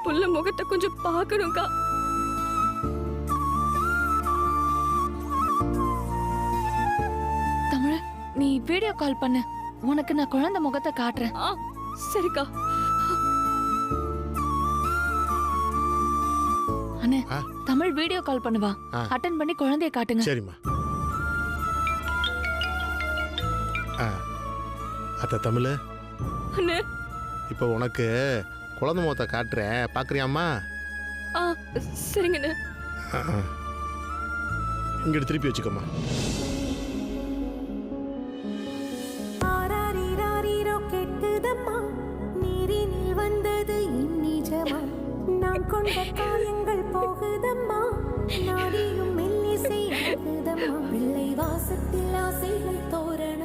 புள்ள முகத்தை கொஞ்சம் பார்க்கணும்க்கா. தமிழ், நீ வீடியோ கால் பண்ணு, உனக்கு நான் குழந்தை முகத்தை காட்டுறேன். சரிக்கா. அண்ணே, தமிழ் வீடியோ கால் பண்ணுவா, அட்டன் பண்ணி குழந்தைய காட்டுங்க. சரிம்மா. அத்த தமிழ், அண்ணே இப்போ உனக்கு குழந்தை முகத்தை காட்டுறேன், பார்க்குறியாம்மா? சரிங்கண்ணே. இங்கிட்டு திருப்பி வச்சுக்கோம்மா. நீரினில் வந்தது இந்நிஜமா, நான் கொண்ட காயங்கள் போகுதம்மா, நாடியும் மெல்லிசை ஆகுதம்மா, பிள்ளை வாசத்தில் ஆசைகள் தோரணம்.